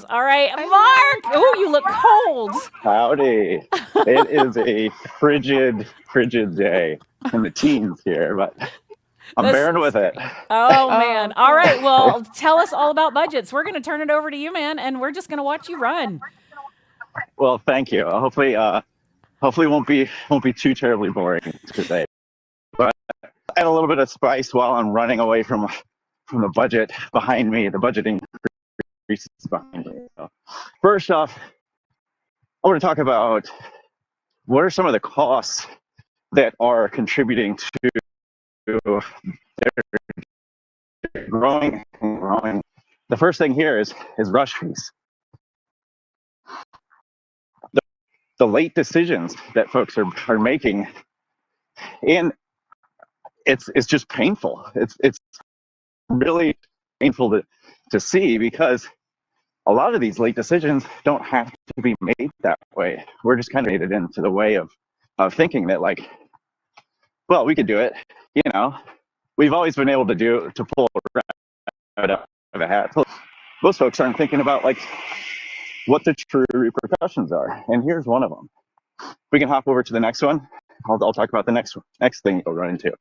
All right, Mark. Oh, you look cold. Howdy. It is a frigid day in the teens here, but I'm bearing with it. Oh, man. All right. Well, tell us all about budgets. We're going to turn it over to you, man, and we're just going to watch you run. Well, thank you. Hopefully won't be too terribly boring today. But add a little bit of spice while I'm running away from the budget behind me, the budgeting increases behind me. So, first off, I want to talk about what are some of the costs that are contributing to their growing and growing. The first thing here is rush fees. The late decisions that folks are making, and it's just painful. It's really painful to see, because a lot of these late decisions don't have to be made that way. We're just kind of made it into the way of thinking that, like, well, we could do it. You know, we've always been able to pull out of a hat. Most folks aren't thinking about, like, what the true repercussions are. And here's one of them. We can hop over to the next one. I'll talk about the next thing you'll run into.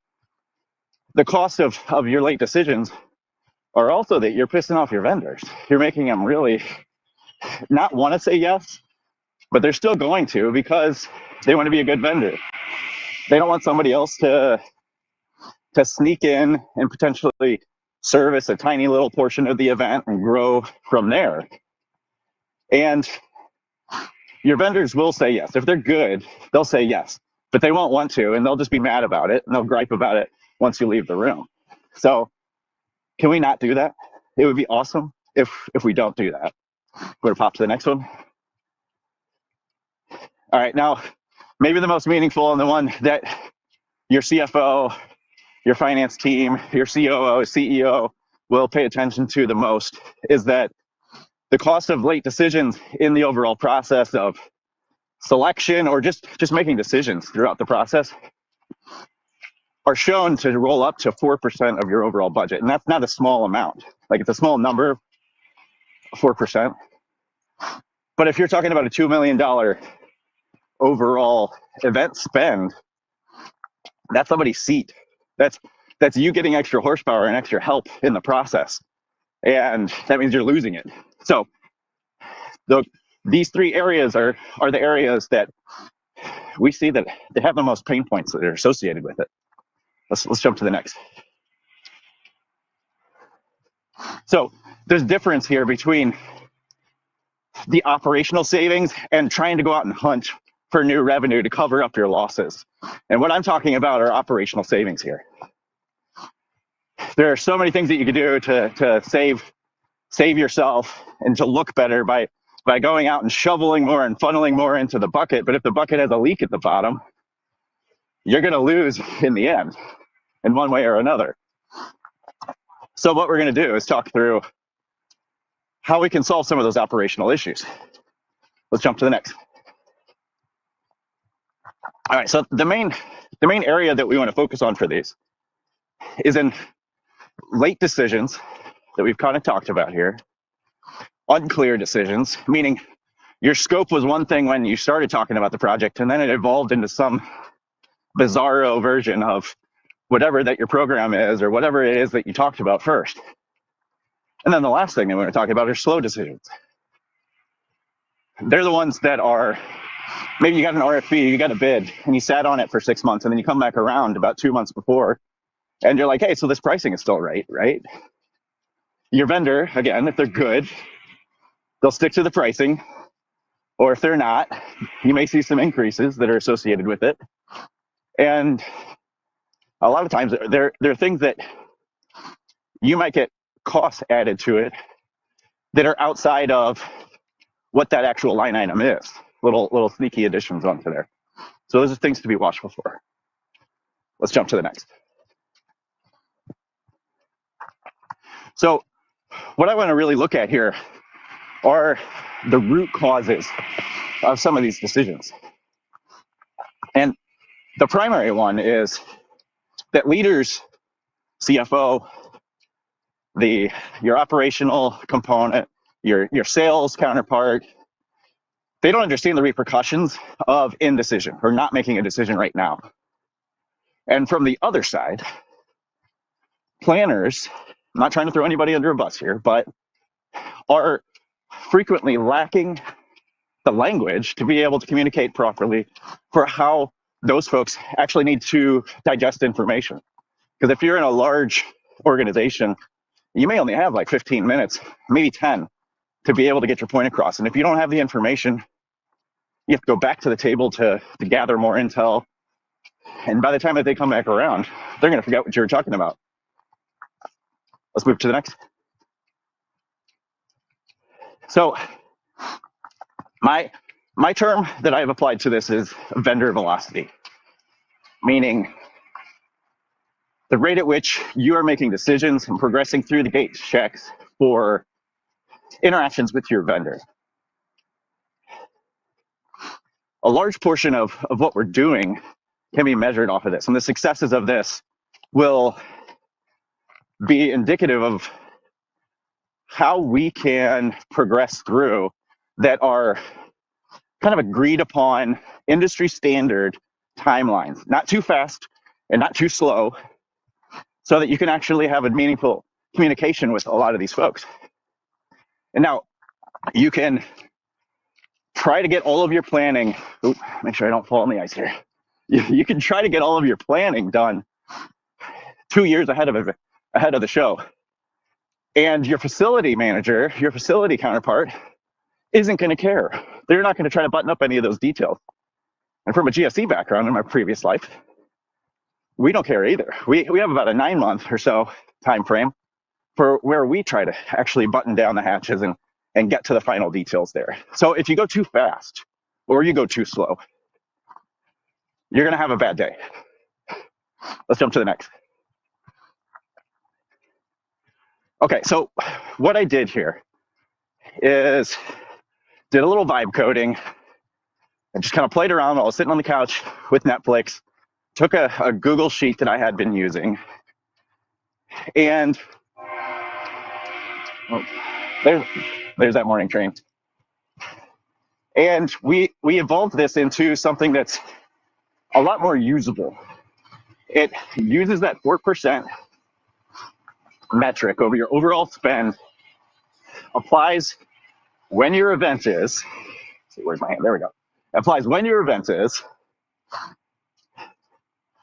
The cost of your late decisions are also that you're pissing off your vendors. You're making them really not want to say yes, but they're still going to, because they want to be a good vendor. They don't want somebody else to sneak in and potentially service a tiny little portion of the event and grow from there. And your vendors will say yes. If they're good, they'll say yes, but they won't want to, and they'll just be mad about it, and they'll gripe about it once you leave the room. So can we not do that? It would be awesome if we don't do that. We're gonna pop to the next one. All right, now maybe the most meaningful, and the one that your CFO, your finance team, your COO, CEO will pay attention to the most, is that the cost of late decisions in the overall process of selection, or just making decisions throughout the process, are shown to roll up to 4% of your overall budget. And that's not a small amount. Like, it's a small number, 4%. But if you're talking about a $2 million overall event spend, that's somebody's seat. That's you getting extra horsepower and extra help in the process. And that means you're losing it. So these three areas are the areas that we see that they have the most pain points that are associated with it. Let's jump to the next. So there's a difference here between the operational savings and trying to go out and hunt for new revenue to cover up your losses. And what I'm talking about are operational savings here. There are so many things that you can do to save yourself and to look better by going out and shoveling more and funneling more into the bucket. But if the bucket has a leak at the bottom, you're going to lose in the end, in one way or another. So what we're going to do is talk through how we can solve some of those operational issues. Let's jump to the next. All right, so the main area that we want to focus on for these is in late decisions that we've kind of talked about here. Unclear decisions, meaning your scope was one thing when you started talking about the project, and then it evolved into some bizarro version of whatever that your program is, or whatever it is that you talked about first. And then the last thing that we're going to talk about are slow decisions. They're the ones that are, maybe you got an RFP, you got a bid, and you sat on it for 6 months, and then you come back around about 2 months before, and you're like, hey, so this pricing is still right? Your vendor, again, if they're good, they'll stick to the pricing, or if they're not, you may see some increases that are associated with it. And a lot of times there are things that you might get costs added to it that are outside of what that actual line item is, little sneaky additions onto there. So those are things to be watchful for. Let's jump to the next. So what I want to really look at here are the root causes of some of these decisions. And the primary one is that leaders, CFO, your operational component, your sales counterpart, they don't understand the repercussions of indecision or not making a decision right now. And from the other side, planners, I'm not trying to throw anybody under a bus here, but are frequently lacking the language to be able to communicate properly for how those folks actually need to digest information. Because if you're in a large organization, you may only have like 15 minutes, maybe 10, to be able to get your point across. And if you don't have the information, you have to go back to the table to gather more intel. And by the time that they come back around, they're going to forget what you were talking about. Let's move to the next. So my term that I've applied to this is vendor velocity, meaning the rate at which you are making decisions and progressing through the gate checks for interactions with your vendor. A large portion of what we're doing can be measured off of this, and the successes of this will be indicative of how we can progress through that are kind of agreed upon industry standard timelines, not too fast and not too slow, so that you can actually have a meaningful communication with a lot of these folks. And now you can try to get all of your planning, make sure I don't fall on the ice here. You can try to get all of your planning done 2 years ahead of the show. And your facility manager, your facility counterpart, isn't going to care. They're not going to try to button up any of those details. And from a GSE background in my previous life, we don't care either. We have about a 9-month or so time frame for where we try to actually button down the hatches and get to the final details there. So if you go too fast or you go too slow, you're going to have a bad day. Let's jump to the next. Okay, so what I did here is did a little vibe coding and just kind of played around while I was sitting on the couch with Netflix, took a Google sheet that I had been using, and there's that morning train. And we evolved this into something that's a lot more usable. It uses that 4% metric over your overall spend, applies when your event is, let's see, where's my hand? There we go. Applies when your event is,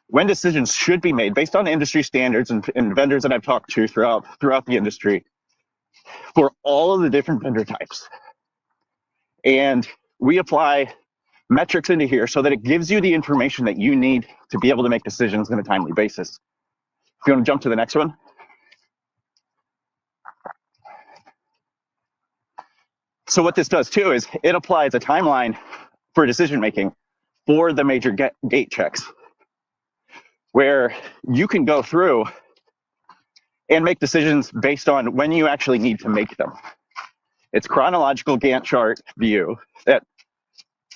when decisions should be made based on industry standards and vendors that I've talked to throughout the industry for all of the different vendor types. And we apply metrics into here so that it gives you the information that you need to be able to make decisions on a timely basis. If you want to jump to the next one. So what this does too is it applies a timeline for decision making for the major gate checks, where you can go through and make decisions based on when you actually need to make them. It's chronological Gantt-chart view that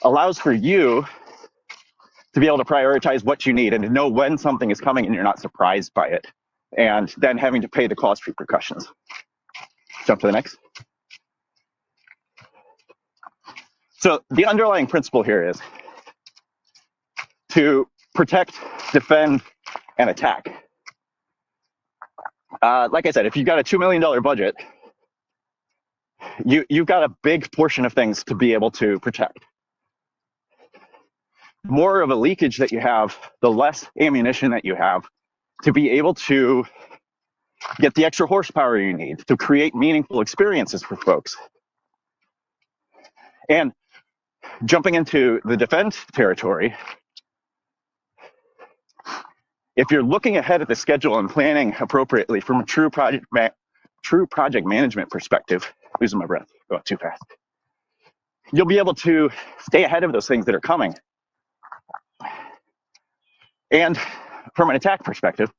allows for you to be able to prioritize what you need and to know when something is coming and you're not surprised by it, and then having to pay the cost repercussions. Jump to the next. So the underlying principle here is to protect, defend, and attack. Like I said, if you've got a $2 million budget, you've got a big portion of things to be able to protect. More of a leakage that you have, the less ammunition that you have to be able to get the extra horsepower you need to create meaningful experiences for folks. And jumping into the defend territory, if you're looking ahead at the schedule and planning appropriately from a true project management perspective, losing my breath, going too fast, you'll be able to stay ahead of those things that are coming. And from an attack perspective,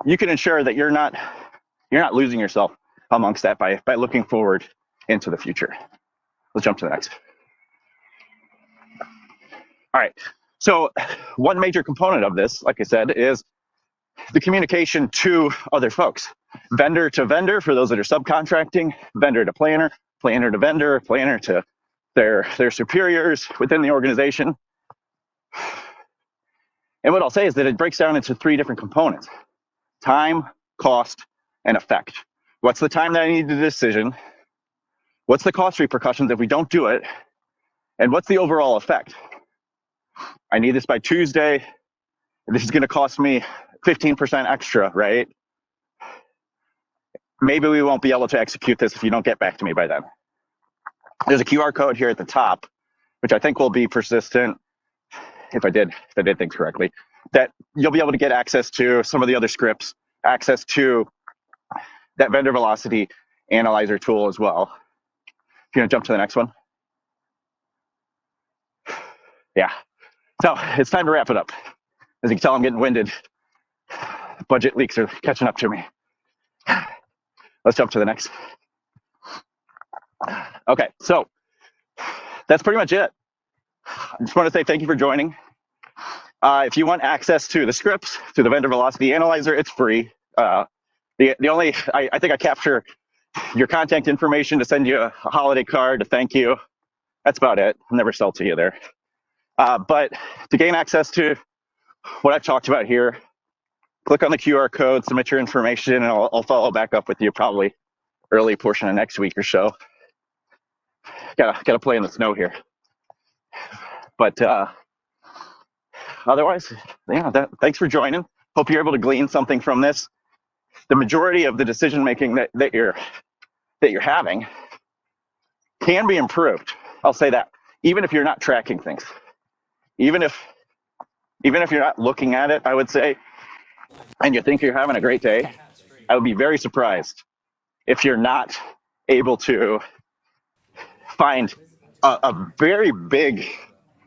you can ensure that you're not losing yourself amongst that by looking forward into the future. Let's jump to the next. All right. So one major component of this, like I said, is the communication to other folks. vendor to vendor for those that are subcontracting, vendor to planner, planner to vendor, planner to their superiors within the organization. And what I'll say is that it breaks down into 3 different components: time, cost, and effect. What's the time that I need the decision? What's the cost repercussions if we don't do it? And what's the overall effect? I need this by Tuesday. This is going to cost me 15% extra, right? Maybe we won't be able to execute this if you don't get back to me by then. There's a QR code here at the top, which I think will be persistent if I did things correctly, that you'll be able to get access to some of the other scripts, access to that vendor velocity analyzer tool as well. If you want to jump to the next one. Yeah. So it's time to wrap it up. As you can tell, I'm getting winded. Budget leaks are catching up to me. Let's jump to the next. Okay, so that's pretty much it. I just want to say thank you for joining. If you want access to the scripts, to the vendor velocity analyzer, it's free. The only, I think I capture your contact information to send you a holiday card to thank you. That's about it. I'll never sell to you there. But to gain access to what I've talked about here, click on the QR code, submit your information, and I'll follow back up with you probably early portion of next week or so. Gotta play in the snow here. But otherwise, yeah, thanks for joining. Hope you're able to glean something from this. The majority of the decision making that you're having can be improved. I'll say that, even if you're not tracking things, even if you're not looking at it, I would say, and you think you're having a great day, I would be very surprised if you're not able to find a very big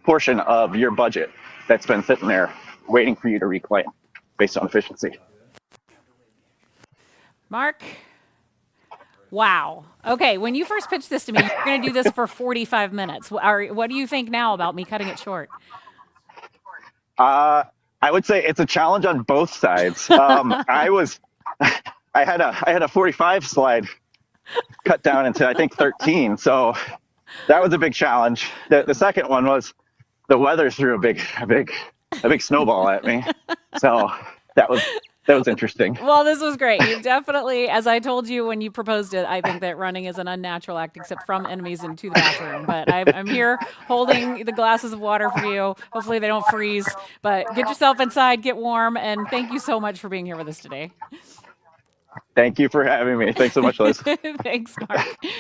portion of your budget that's been sitting there waiting for you to reclaim based on efficiency. Marc, wow. Okay, when you first pitched this to me, you're going to do this for 45 minutes. What do you think now about me cutting it short? I would say it's a challenge on both sides. I had a 45 slide cut down into, I think, 13. So that was a big challenge. The second one was the weather threw a big snowball at me. So that was interesting. Well, this was great. You definitely, as I told you when you proposed it, I think that running is an unnatural act, except from enemies into the bathroom. But I'm here holding the glasses of water for you. Hopefully they don't freeze. But get yourself inside, get warm, and thank you so much for being here with us today. Thank you for having me. Thanks so much, Liz. Thanks, Marc.